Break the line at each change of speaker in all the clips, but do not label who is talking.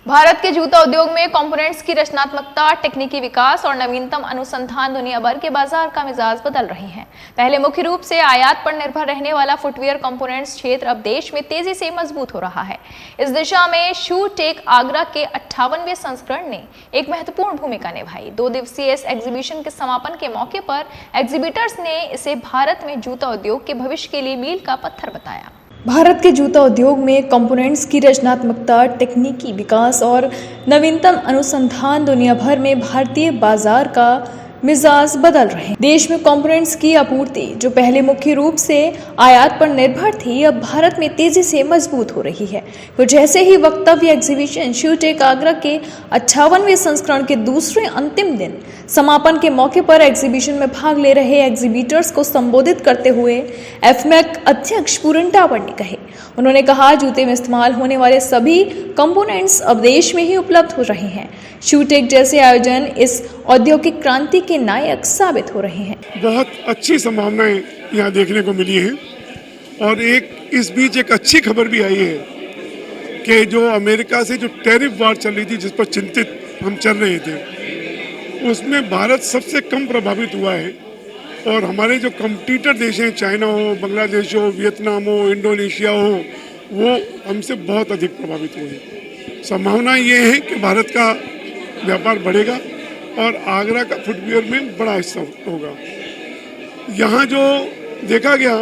भारत के जूता उद्योग में कंपोनेंट्स की रचनात्मकता, तकनीकी विकास और नवीनतम अनुसंधान दुनिया भर के बाजार का मिजाज बदल रही हैं। पहले मुख्य रूप से आयात पर निर्भर रहने वाला फुटवियर कंपोनेंट्स क्षेत्र अब देश में तेजी से मजबूत हो रहा है। इस दिशा में शू टेक आगरा के 58वें संस्करण ने एक महत्वपूर्ण भूमिका निभाई। 2 दिवसीय इस एग्जीबिशन के समापन के मौके पर एग्जीबिटर्स ने इसे भारत में जूता उद्योग के भविष्य के लिए मील का पत्थर बताया। भारत के जूता उद्योग में कंपोनेंट्स की रचनात्मकता, तकनीकी विकास और नवीनतम अनुसंधान दुनिया भर में भारतीय बाजार का मिजाज बदल रहे हैं। देश में कंपोनेंट्स की आपूर्ति, जो पहले मुख्य रूप से आयात पर निर्भर थी, अब भारत में तेजी से मजबूत हो रही है। कुछ ऐसे ही वक्तव्य एग्जीबिशन शू टेक आगरा के 58वें संस्करण के दूसरे अंतिम दिन समापन के मौके पर एग्जीबिशन में भाग ले रहे एग्जीबिटर्स को संबोधित करते हुए एफमैक अध्यक्ष पूरन टावर ने कहे। उन्होंने कहा, जूते में इस्तेमाल होने वाले सभी कंपोनेंट्स अब देश में ही उपलब्ध हो रहे हैं। शू टेक जैसे आयोजन इस औद्योगिक क्रांति के नायक साबित हो रहे हैं।
बहुत अच्छी संभावनाएं यहाँ देखने को मिली हैं और इस बीच एक अच्छी खबर भी आई है कि जो अमेरिका से जो टैरिफ वार चल रही थी, जिस पर चिंतित हम चल रहे थे, उसमें भारत सबसे कम प्रभावित हुआ है और हमारे जो कॉम्पिटिटर देश हैं, चाइना हो, बांग्लादेश हो, वियतनाम हो, इंडोनेशिया हो, वो हमसे बहुत अधिक प्रभावित हुए। संभावना ये है कि भारत का व्यापार बढ़ेगा और आगरा का फुटवियर में बड़ा हिस्सा होगा। यहाँ जो देखा गया,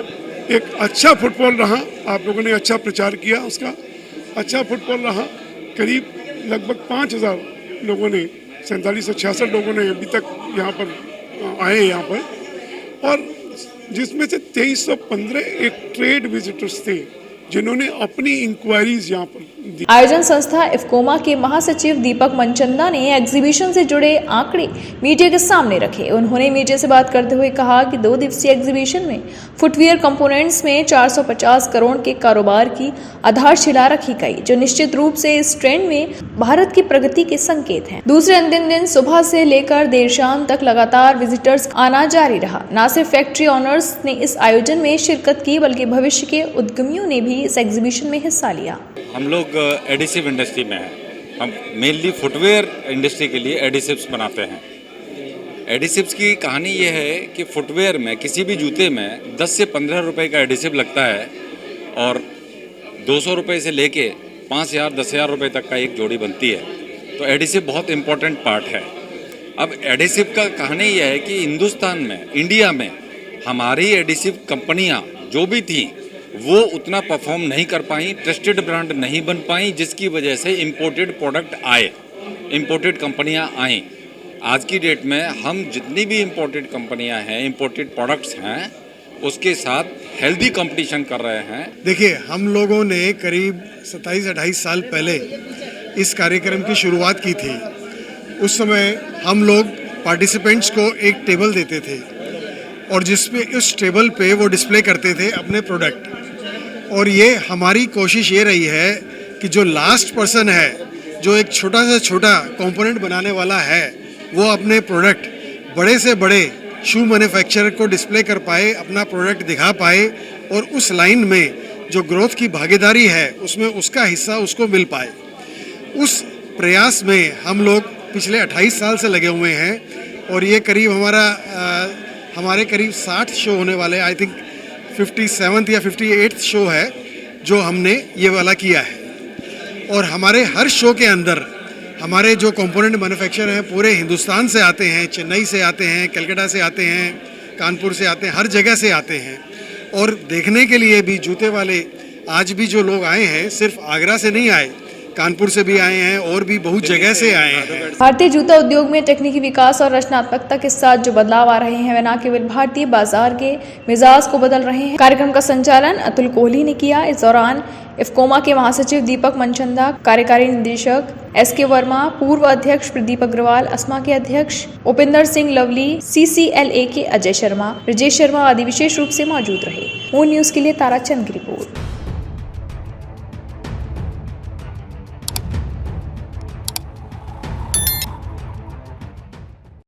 एक अच्छा फुटबॉल रहा, आप लोगों ने अच्छा प्रचार किया, उसका अच्छा फुटबॉल रहा। करीब लगभग 5000 लोगों ने, 47 से 66 लोगों ने अभी तक यहाँ पर आए यहाँ पर, और जिसमें से 2315 एक ट्रेड विजिटर्स थे जिन्होंने अपनी इंक्वायरीज यहाँ पर दी।
आयोजन संस्था इफ्कोमा के महासचिव दीपक मनचंदा ने एग्जीबिशन से जुड़े आंकड़े मीडिया के सामने रखे। उन्होंने मीडिया से बात करते हुए कहा कि 2 दिवसीय एग्जीबिशन में फुटवियर कंपोनेंट्स में 450 करोड़ के कारोबार की आधारशिला रखी गई, जो निश्चित रूप से इस ट्रेंड में भारत की प्रगति के संकेत हैं। दूसरे अंतिम दिन सुबह से लेकर देर शाम तक लगातार विजिटर्स आना जारी रहा। न सिर्फ फैक्ट्री ऑनर्स ने इस आयोजन में शिरकत की, बल्कि भविष्य के उद्यमियों ने भी इस एग्जीबिशन में हिस्सा लिया।
हम लोग एडिसिव इंडस्ट्री में हैं। हम मेनली फुटवेयर इंडस्ट्री के लिए एडिसिव्स बनाते हैं। एडिसिव्स की कहानी ये है कि फुटवेयर में, किसी भी जूते में 10 से 15 रुपए का एडिसिव लगता है और 200 रुपए से लेके 5000 10,000 रुपए तक का एक जोड़ी बनती है। तो एडिसिव बहुत इम्पोर्टेंट पार्ट है। अब एडिसिव का कहानी ये है कि हिंदुस्तान में, इंडिया में हमारी एडिसिव कंपनियाँ जो भी थी वो उतना परफॉर्म नहीं कर पाई, ट्रस्टेड ब्रांड नहीं बन पाई, जिसकी वजह से इंपोर्टेड प्रोडक्ट आए, इंपोर्टेड कंपनियां आईं। आज की डेट में हम जितनी भी इंपोर्टेड कंपनियां हैं, इंपोर्टेड प्रोडक्ट्स हैं, उसके साथ हेल्दी कंपटीशन कर रहे हैं।
देखिए, हम लोगों ने करीब 27-28 साल पहले इस कार्यक्रम की शुरुआत की थी। उस समय हम लोग पार्टिसिपेंट्स को एक टेबल देते थे और जिसपे उस टेबल पे वो डिस्प्ले करते थे अपने प्रोडक्ट। और ये हमारी कोशिश ये रही है कि जो लास्ट पर्सन है, जो एक छोटा से छोटा कंपोनेंट बनाने वाला है, वो अपने प्रोडक्ट बड़े से बड़े शू मैन्युफैक्चरर को डिस्प्ले कर पाए, अपना प्रोडक्ट दिखा पाए और उस लाइन में जो ग्रोथ की भागीदारी है उसमें उसका हिस्सा उसको मिल पाए। उस प्रयास में हम लोग पिछले 28 साल से लगे हुए हैं और ये करीब हमारे करीब 60 शो होने वाले, आई थिंक 57th या 58th शो है जो हमने ये वाला किया है। और हमारे हर शो के अंदर हमारे जो कंपोनेंट मैन्युफैक्चरर हैं पूरे हिंदुस्तान से आते हैं, चेन्नई से आते हैं, कलकत्ता से आते हैं, कानपुर से आते हैं, हर जगह से आते हैं। और देखने के लिए भी जूते वाले आज भी जो लोग आए हैं, सिर्फ आगरा से नहीं आए, कानपुर से भी आए हैं और भी बहुत जगह से आए हैं।
भारतीय जूता उद्योग में तकनीकी विकास और रचनात्मकता के साथ जो बदलाव आ रहे हैं, वे न केवल भारतीय बाजार के मिजाज को बदल रहे हैं। कार्यक्रम का संचालन अतुल कोहली ने किया। इस दौरान इफ्कोमा के महासचिव दीपक मनचंदा, कार्यकारी निदेशक SK वर्मा, पूर्व अध्यक्ष प्रदीप अग्रवाल, अस्मा के अध्यक्ष उपिंदर सिंह लवली, CCLA के अजय शर्मा, ब्रजेश शर्मा आदि विशेष रूप से मौजूद रहे। मून न्यूज के लिए ताराचंद की रिपोर्ट।